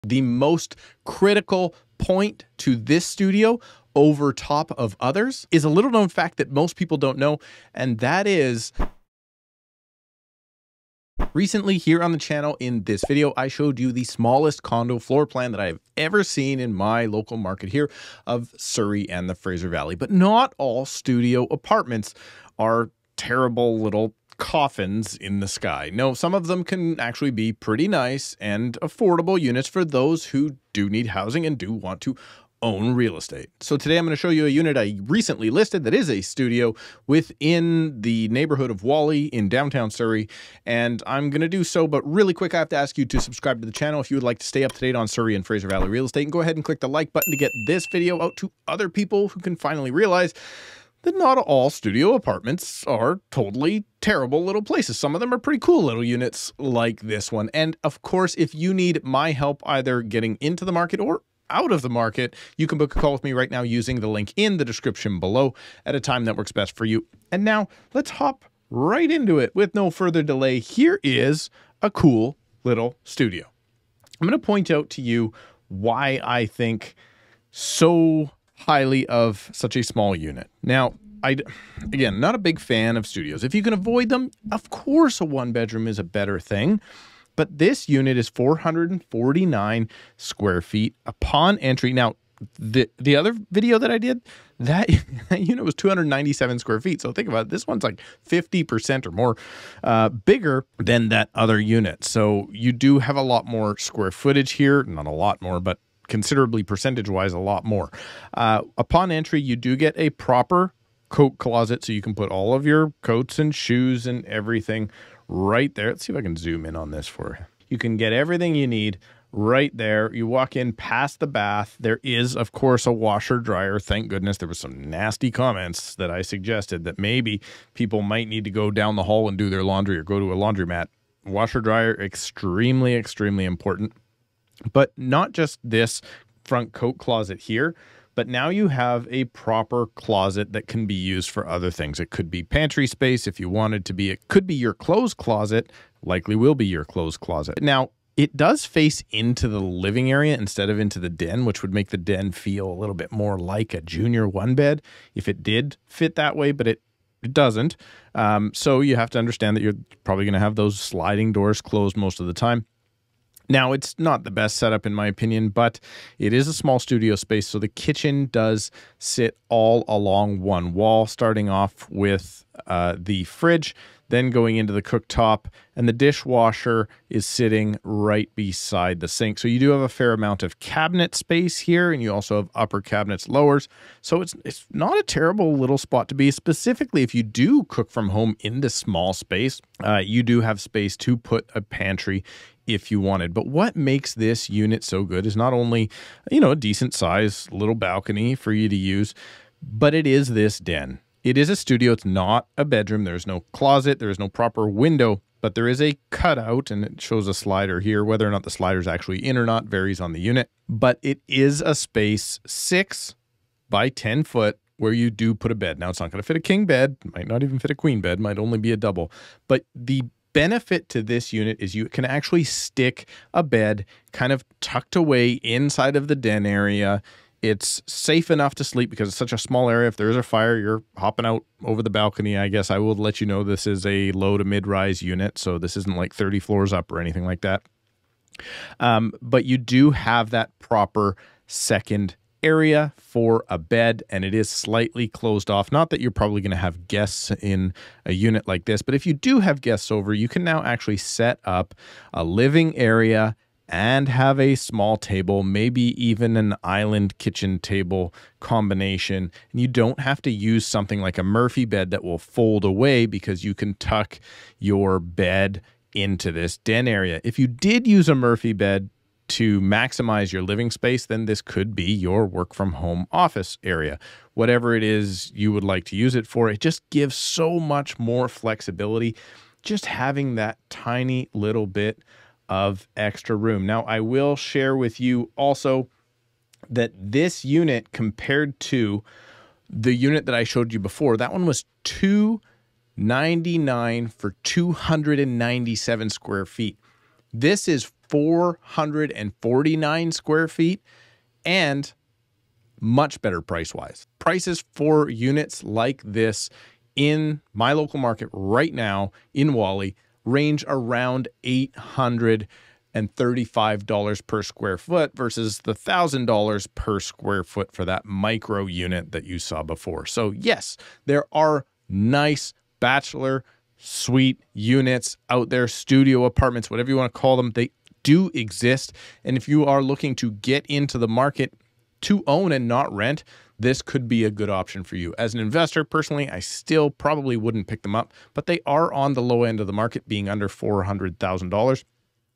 The most critical point to this studio over top of others is a little known fact that most people don't know, and that is recently here on the channel in this video, I showed you the smallest condo floor plan that I've ever seen in my local market here of Surrey and the Fraser Valley. But not all studio apartments are terrible little coffins in the sky. No, some of them can actually be pretty nice and affordable units for those who do need housing and do want to own real estate. So today I'm going to show you a unit I recently listed that is a studio within the neighborhood of Whalley in downtown Surrey. And I'm going to do so, but really quick, I have to ask you to subscribe to the channel if you would like to stay up to date on Surrey and Fraser Valley real estate. And go ahead and click the like button to get this video out to other people who can finally realize that not all studio apartments are totally terrible little places. Some of them are pretty cool little units like this one. And of course, if you need my help either getting into the market or out of the market, you can book a call with me right now using the link in the description below at a time that works best for you. And now let's hop right into it with no further delay. Here is a cool little studio. I'm going to point out to you why I think so highly of such a small unit. Now, again, not a big fan of studios. If you can avoid them, of course a one bedroom is a better thing. But this unit is 449 square feet upon entry. Now, the other video that I did, that unit was 297 square feet. So think about it. This one's like 50% or more bigger than that other unit. So you do have a lot more square footage here. Not a lot more, but considerably percentage-wise, a lot more. Upon entry, you do get a proper coat closet, so you can put all of your coats and shoes and everything right there. Let's see if I can zoom in on this for you. You can get everything you need right there. You walk in past the bath. There is, of course, a washer dryer. Thank goodness. There was some nasty comments that I suggested that maybe people might need to go down the hall and do their laundry or go to a laundromat. Washer dryer, extremely, extremely important. But not just this front coat closet here, but now you have a proper closet that can be used for other things. It could be pantry space if you wanted to be. It could be your clothes closet, likely will be your clothes closet. Now, it does face into the living area instead of into the den, which would make the den feel a little bit more like a junior one bed if it did fit that way, but it doesn't. So you have to understand that you're probably going to have those sliding doors closed most of the time. Now, it's not the best setup in my opinion, but it is a small studio space, so the kitchen does sit all along one wall, starting off with the fridge, then going into the cooktop, and the dishwasher is sitting right beside the sink. So you do have a fair amount of cabinet space here, and you also have upper cabinets, lowers. So it's not a terrible little spot to be, specifically if you do cook from home in this small space. You do have space to put a pantry if you wanted. But what makes this unit so good is not only, a decent size little balcony for you to use, but it is this den. It is a studio. It's not a bedroom. There's no closet. There is no proper window, but there is a cutout, and it shows a slider here. Whether or not the slider is actually in or not varies on the unit, but it is a space 6 by 10 foot where you do put a bed. Now, it's not going to fit a king bed, might not even fit a queen bed, might only be a double, but the benefit to this unit is you can actually stick a bed kind of tucked away inside of the den area. It's safe enough to sleep because it's such a small area. If there is a fire, you're hopping out over the balcony. I guess I will let you know this is a low to mid-rise unit, so this isn't like 30 floors up or anything like that. But you do have that proper second area for a bed, and it is slightly closed off. Not that you're probably going to have guests in a unit like this, but if you do have guests over, you can now actually set up a living area and have a small table, maybe even an island kitchen table combination. And you don't have to use something like a Murphy bed that will fold away, because you can tuck your bed into this den area. If you did use a Murphy bed to maximize your living space, then this could be your work from home office area. Whatever it is you would like to use it for, it just gives so much more flexibility, just having that tiny little bit of extra room. Now, I will share with you also that this unit, compared to the unit that I showed you before, that one was $299 for 297 square feet. This is 449 square feet and much better price-wise. Prices for units like this in my local market right now in Wally range around $835 per square foot versus the $1,000 per square foot for that micro unit that you saw before. So yes, there are nice bachelor suite units out there, studio apartments, whatever you want to call them. They do exist. And if you are looking to get into the market to own and not rent, this could be a good option for you. As an investor, personally, I still probably wouldn't pick them up, but they are on the low end of the market, being under $400,000.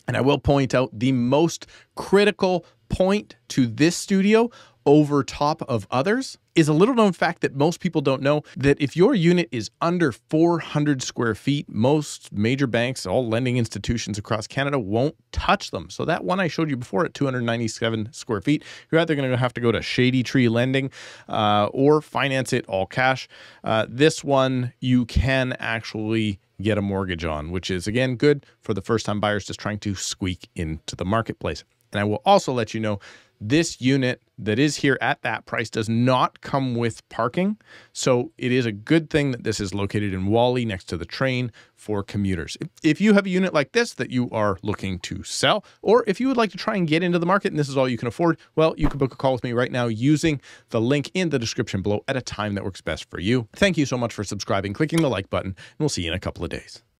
And I will point out the most critical point to this studio over top of others is a little known fact that most people don't know, that if your unit is under 400 square feet, most major banks, all lending institutions across Canada won't touch them. So that one I showed you before at 297 square feet, you're either going to have to go to Shady Tree Lending or finance it all cash. This one you can actually get a mortgage on, which is, again, good for the first-time buyers just trying to squeak into the marketplace. And I will also let you know, this unit that is here at that price does not come with parking. So it is a good thing that this is located in Wally next to the train for commuters. If you have a unit like this that you are looking to sell, or if you would like to try and get into the market and this is all you can afford, well, you can book a call with me right now using the link in the description below at a time that works best for you. Thank you so much for subscribing, clicking the like button, and we'll see you in a couple of days.